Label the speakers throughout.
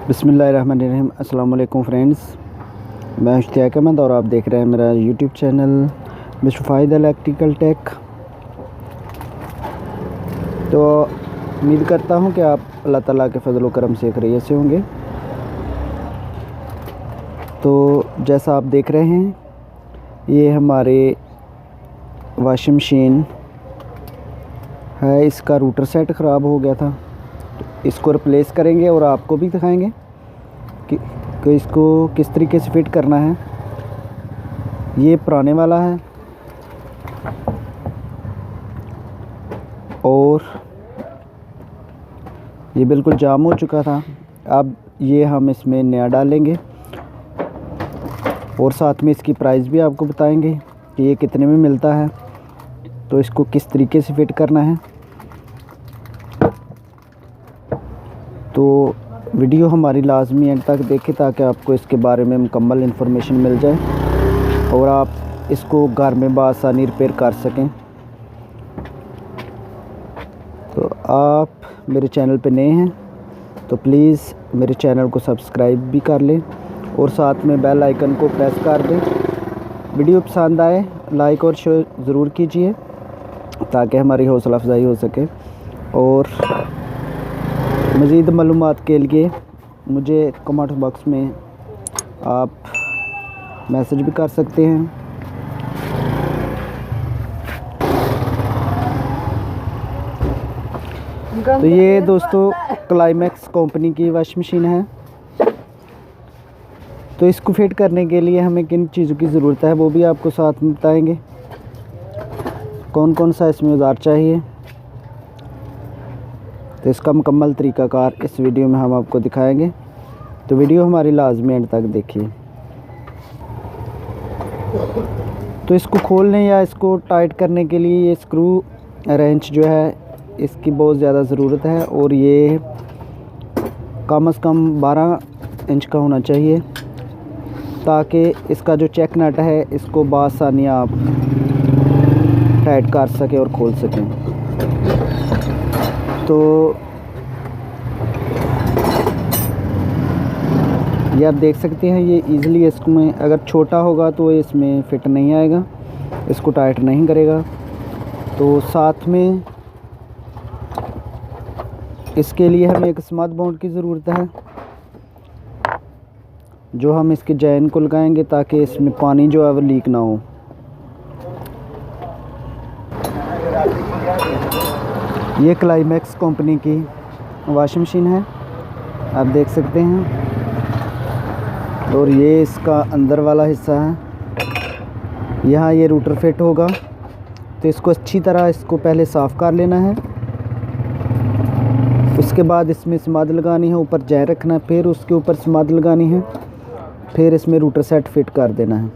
Speaker 1: बिस्मिल्लाहिर्रहमानिर्रहीम। अस्सलाम वालेकुम फ्रेंड्स, मैं इश्तियाक अहमद और आप देख रहे हैं मेरा YouTube channel mister Fahid electrical tech. तो उम्मीद करता हूं कि आप अल्लाह ताला के फ़ज़ल व करम से खैरियत से होंगे। तो जैसा आप देख रहे हैं, ये हमारे वॉशिंग मशीन है, इसका रूटर सेट ख़राब हो गया था। इसको रिप्लेस करेंगे और आपको भी दिखाएंगे कि इसको किस तरीके से फिट करना है। ये पुराने वाला है और ये बिल्कुल जाम हो चुका था। अब ये हम इसमें नया डालेंगे और साथ में इसकी प्राइस भी आपको बताएंगे कि ये कितने में मिलता है, तो इसको किस तरीके से फिट करना है। तो वीडियो हमारी लाजमी एंड तक देखें ताकि आपको इसके बारे में मुकम्मल इन्फॉर्मेशन मिल जाए और आप इसको घर में बआसानी रिपेयर कर सकें। तो आप मेरे चैनल पे नए हैं तो प्लीज़ मेरे चैनल को सब्सक्राइब भी कर लें और साथ में बेल आइकन को प्रेस कर दें। वीडियो पसंद आए लाइक और शेयर ज़रूर कीजिए ताकि हमारी हौसला अफजाई हो सके। और मज़ीद मालूमात के लिए मुझे कमेंट बॉक्स में आप मैसेज भी कर सकते हैं। तो ये दोस्तों क्लाइमैक्स कंपनी की वॉशिंग मशीन है। तो इसको फिट करने के लिए हमें किन चीज़ों की ज़रूरत है वो भी आपको साथ में बताएंगे। कौन कौन सा इसमें औजार चाहिए, तो इसका मुकम्मल तरीक़ाकार इस वीडियो में हम आपको दिखाएंगे। तो वीडियो हमारी लाजमी एंड तक देखिए। तो इसको खोलने या इसको टाइट करने के लिए ये स्क्रू रेंच जो है इसकी बहुत ज़्यादा ज़रूरत है और ये कम से कम 12 इंच का होना चाहिए ताकि इसका जो चेक नट है इसको बआसानी आप टाइट कर सकें और खोल सकें। तो ये आप देख सकते हैं, ये इजीली इसमें अगर छोटा होगा तो इसमें फ़िट नहीं आएगा, इसको टाइट नहीं करेगा। तो साथ में इसके लिए हमें एक स्मूथ बाउंड की ज़रूरत है जो हम इसके जैन को लगाएंगे ताकि इसमें पानी जो है वो लीक ना हो। ये क्लाइमैक्स कंपनी की वॉशिंग मशीन है, आप देख सकते हैं। और ये इसका अंदर वाला हिस्सा है, यहाँ ये रूटर फिट होगा। तो इसको अच्छी तरह इसको पहले साफ़ कर लेना है, उसके बाद इसमें स्माद लगानी है, ऊपर जै रखना है, फिर उसके ऊपर स्माद लगानी है, फिर इसमें रूटर सेट फिट कर देना है।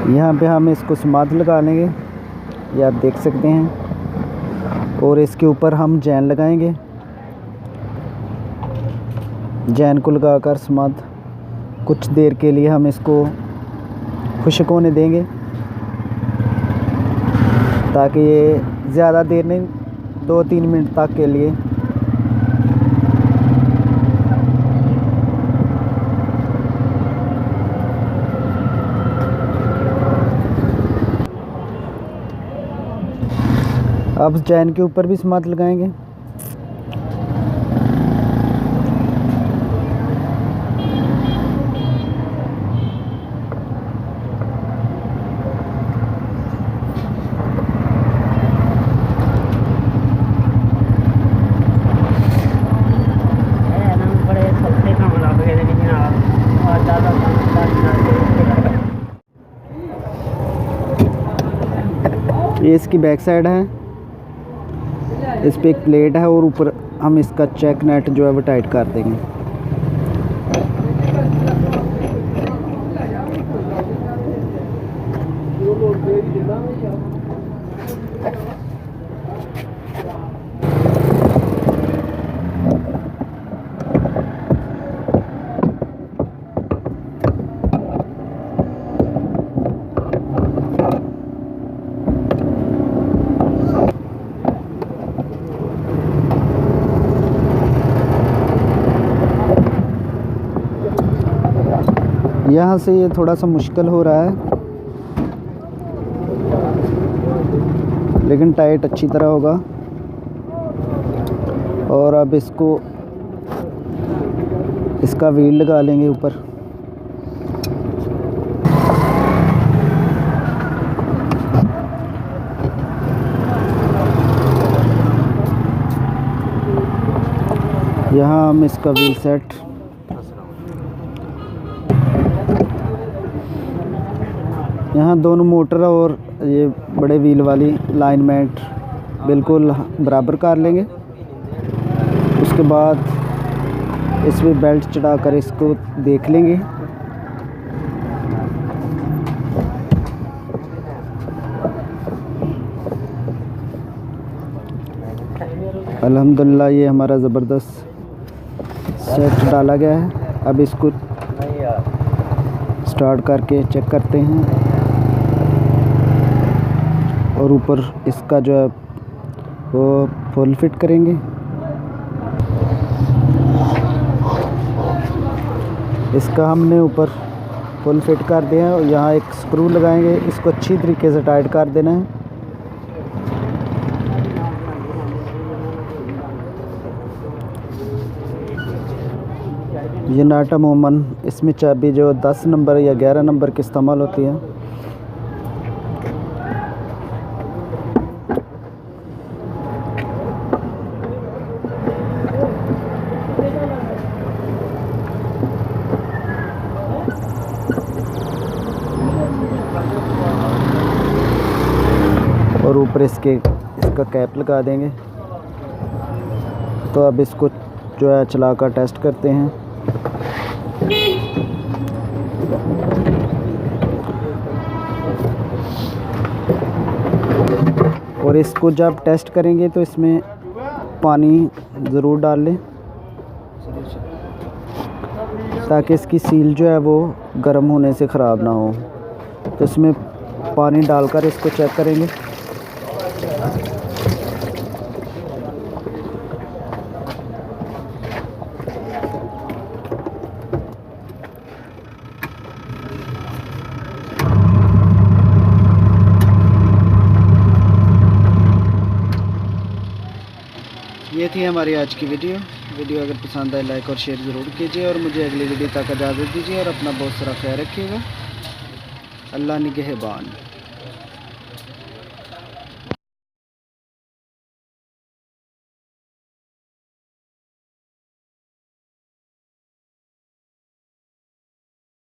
Speaker 1: यहाँ पे हम इसको स्माद लगा लेंगे, ये आप देख सकते हैं। और इसके ऊपर हम जैन लगाएंगे, जैन को लगाकर स्माद कुछ देर के लिए हम इसको खुश्क होने देंगे ताकि ये ज़्यादा देर नहीं, 2-3 मिनट तक के लिए। अब जैन के ऊपर भी स्माद लगाएंगे। ये इसकी बैक साइड है। इस पे एक प्लेट है और ऊपर हम इसका चेक नेट जो है वो टाइट कर देंगे। यहाँ से ये थोड़ा सा मुश्किल हो रहा है, लेकिन टाइट अच्छी तरह होगा। और अब इसका व्हील लगा लेंगे ऊपर। यहाँ हम इसका व्हील सेट यहाँ दोनों मोटर और ये बड़े व्हील वाली लाइनमेंट बिल्कुल बराबर कर लेंगे। उसके बाद इसमें बेल्ट चढ़ाकर इसको देख लेंगे। अल्हम्दुलिल्लाह ये हमारा ज़बरदस्त सेट डाला गया है। अब इसको स्टार्ट करके चेक करते हैं और ऊपर इसका जो है वो फुल फिट करेंगे। इसका हमने ऊपर फुल फिट कर दिया है और यहाँ एक स्क्रू लगाएंगे। इसको अच्छी तरीके से टाइट कर देना है। ये नट अमूमन इसमें चाबी जो 10 नंबर या 11 नंबर की इस्तेमाल होती है। और ऊपर इसका कैप लगा देंगे। तो अब इसको जो है चलाकर टेस्ट करते हैं। और इसको जब टेस्ट करेंगे तो इसमें पानी ज़रूर डाल लें ताकि इसकी सील जो है वो गर्म होने से ख़राब ना हो। तो इसमें पानी डालकर इसको चेक करेंगे। ये थी हमारी आज की वीडियो अगर पसंद आए लाइक और शेयर ज़रूर कीजिए और मुझे अगली वीडियो तक इजाज़त दीजिए और अपना बहुत सारा ख्याल रखिएगा। अल्लाह निगहबान।